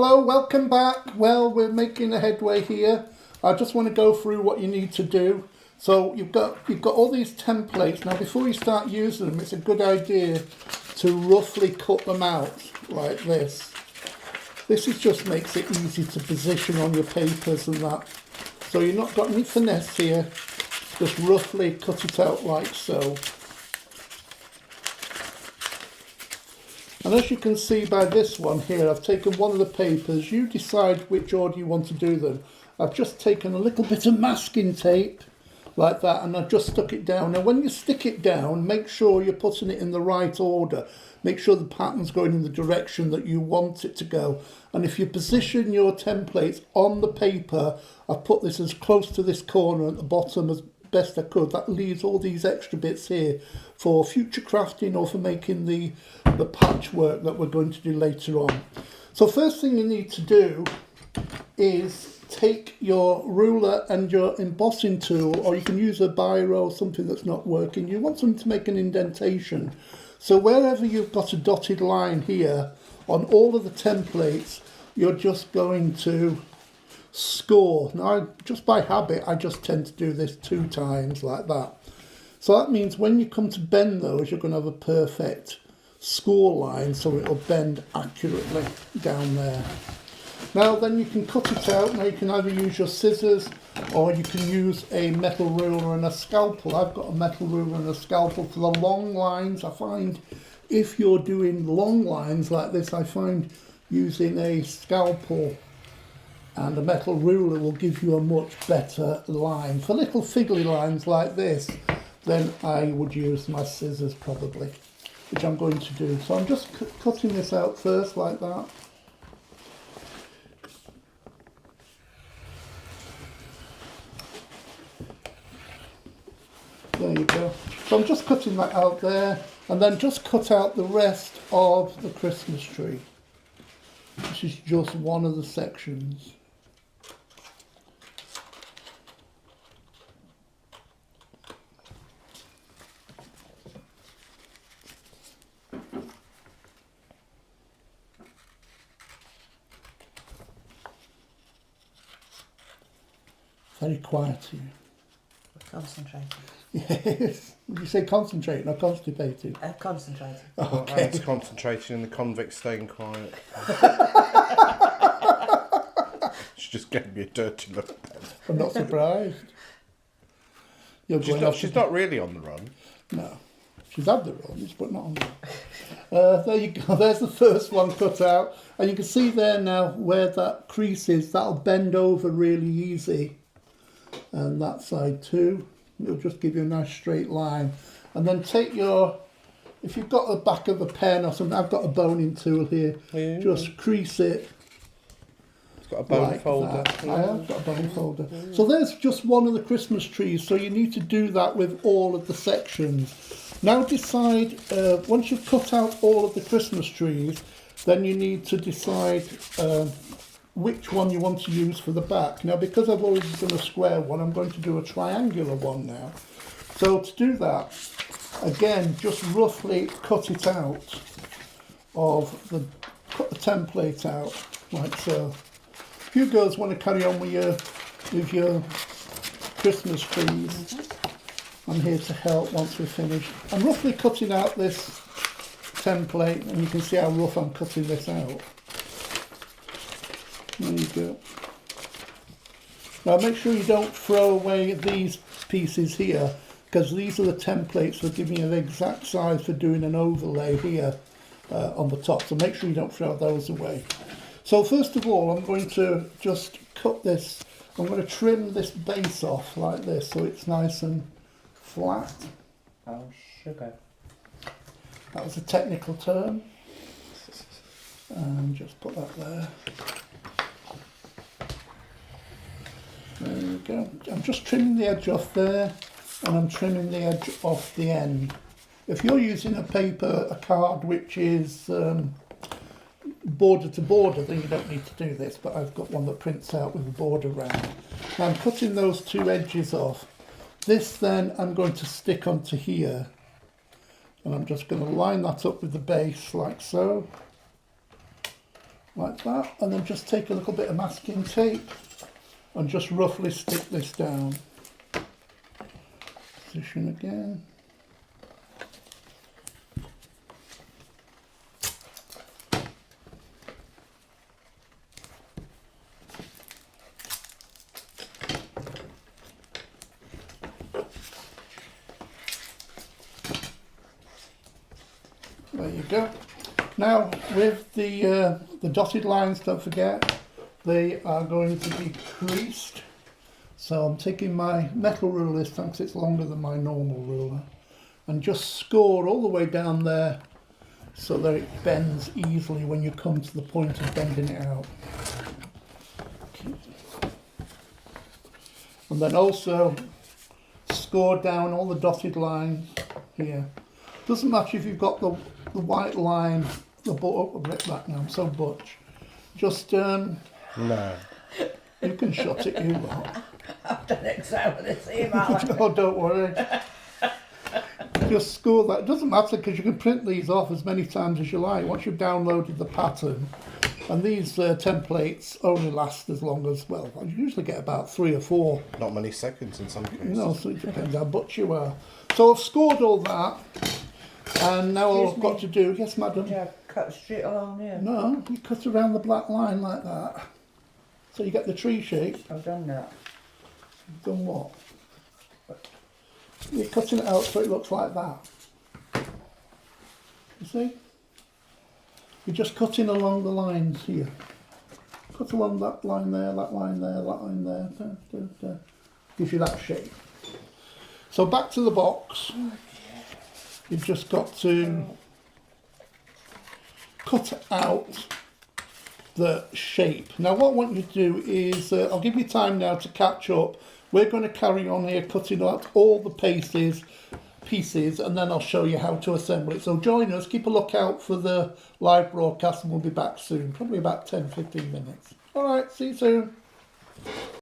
Hello, welcome back. Well, we're making a headway here. I just want to go through what you need to do. So you've got all these templates. Now before you start using them, it's a good idea to roughly cut them out like this. This just makes it easy to position on your papers and that. So you've not got any finesse here. Just roughly cut it out like so. And as you can see by this one here, I've taken one of the papers. You decide which order you want to do them. I've just taken a little bit of masking tape like that, and I've just stuck it down. Now when you stick it down, make sure you're putting it in the right order. Make sure the pattern's going in the direction that you want it to go. And if you position your templates on the paper, I've put this as close to this corner at the bottom as best I could. That leaves all these extra bits here for future crafting or for making the patchwork that we're going to do later on. So first thing you need to do is take your ruler and your embossing tool, or you can use a biro or something that's not working. You want something to make an indentation. So wherever you've got a dotted line here on all of the templates, you're just going to score. Now, just by habit, I just tend to do this 2 times like that. So that means when you come to bend those, you're going to have a perfect score line, so it'll bend accurately down there. Now then you can cut it out. Now you can either use your scissors or you can use a metal ruler and a scalpel. I've got a metal ruler and a scalpel for the long lines. I find if you're doing long lines like this, I find using a scalpel and a metal ruler will give you a much better line. For little fiddly lines like this, then I would use my scissors probably, which I'm going to do. So I'm just cutting this out first like that. There you go. So I'm just cutting that out there, and then just cut out the rest of the Christmas tree. This is just one of the sections. Very quiet here. Concentrating. Yes. Would you say concentrating or constipated? Concentrating. Okay. And concentrating and the convict staying quiet. She just gave me a dirty look. I'm not surprised. You're She's, going not, off she's to- not really on the run. No. She's had the runs, but not on the run. There you go. There's the first one cut out. And you can see there now where that crease is. That'll bend over really easy. And that side too. It'll just give you a nice straight line. And then take your, if you've got the back of a pen or something, I've got a boning tool here. Yeah. Just crease it. It's got a bone Like folder. that. I have got a bone folder. So there's just one of the Christmas trees. So you need to do that with all of the sections. Now decide, once you've cut out all of the Christmas trees, then you need to decide which one you want to use for the back. Now because I've already done a square one, I'm going to do a triangular one now. So to do that, again, just roughly cut it out cut the template out like so. If you girls want to carry on with your Christmas trees, I'm here to help once we're finished. I'm roughly cutting out this template, and you can see how rough I'm cutting this out. There you go. Now make sure you don't throw away these pieces here, because these are the templates that give me an exact size for doing an overlay here on the top. So make sure you don't throw those away. So first of all, I'm going to just cut this. I'm going to trim this base off like this so it's nice and flat. Oh, sugar. That was a technical term. And just put that there. There we go. I'm just trimming the edge off there, and I'm trimming the edge off the end. If you're using a card which is border to border, then you don't need to do this, but I've got one that prints out with a border round. Now I'm cutting those 2 edges off. This then I'm going to stick onto here, and I'm just going to line that up with the base like so. like that, and then just take a little bit of masking tape and just roughly stick this down. Position again. There you go. Now with the dotted lines, don't forget, they are going to be creased. So I'm taking my metal ruler this time because it's longer than my normal ruler, and just score all the way down there so that it bends easily when you come to the point of bending it out. And then also score down all the dotted lines here. Doesn't matter if you've got the white line, the butt, I've ripped that now, I'm so butch. Just, No. you can shut it, you lot. I've done it because I want to see Mark. Oh, don't worry. Just score that. It doesn't matter because you can print these off as many times as you like once you've downloaded the pattern. And these templates only last as long as, well, I usually get about 3 or 4. Not many seconds in some cases. You know, so it depends how butch you are. So I've scored all that. And now all I've got to do, yes madam? Did I cut straight along here? No, you cut around the black line like that. So you get the tree shape. I've done that. You've done what? You're cutting it out so it looks like that. You see? You're just cutting along the lines here. Cut along that line there, that line there, that line there. Da, da, da. Gives you that shape. So back to the box. You've just got to cut out the shape. Now what I want you to do is, I'll give you time now to catch up. We're going to carry on here cutting out all the pieces, and then I'll show you how to assemble it. So join us, keep a lookout for the live broadcast, and we'll be back soon, probably about 10-15 minutes. Alright, see you soon.